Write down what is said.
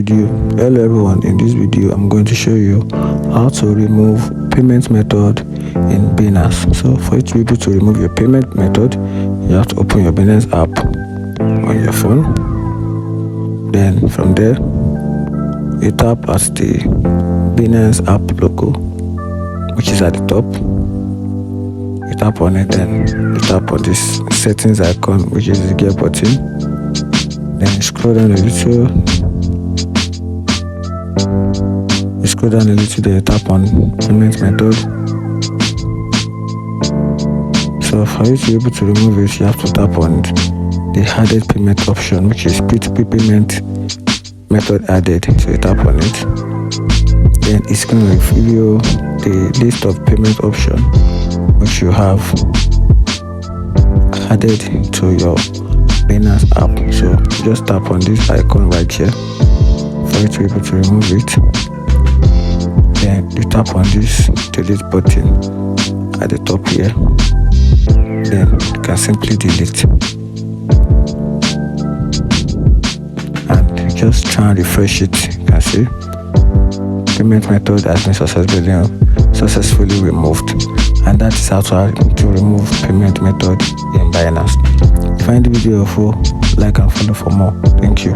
video. Hello everyone, in this video I'm going to show you how to remove payment method in Binance. So for you to be able to remove your payment method, you have to open your Binance app on your phone. Then from there you tap at the Binance app logo, which is at the top. You tap on it, then you tap on this settings icon, which is the gear button. Then you scroll down a little. You scroll down a little, then you tap on payment method. So for you to be able to remove it, you have to tap on the added payment option, which is P2P payment method added. So you tap on it. Then it's going to reveal the list of payment options which you have added to your Binance app. So just tap on this icon right here for you to be able to remove it. Then you tap on this delete button at the top here. Then you can simply delete. And just try and refresh it. You can see payment method has been successfully removed. And that is how to remove payment method in Binance. If you find the video helpful, like and follow for more. Thank you.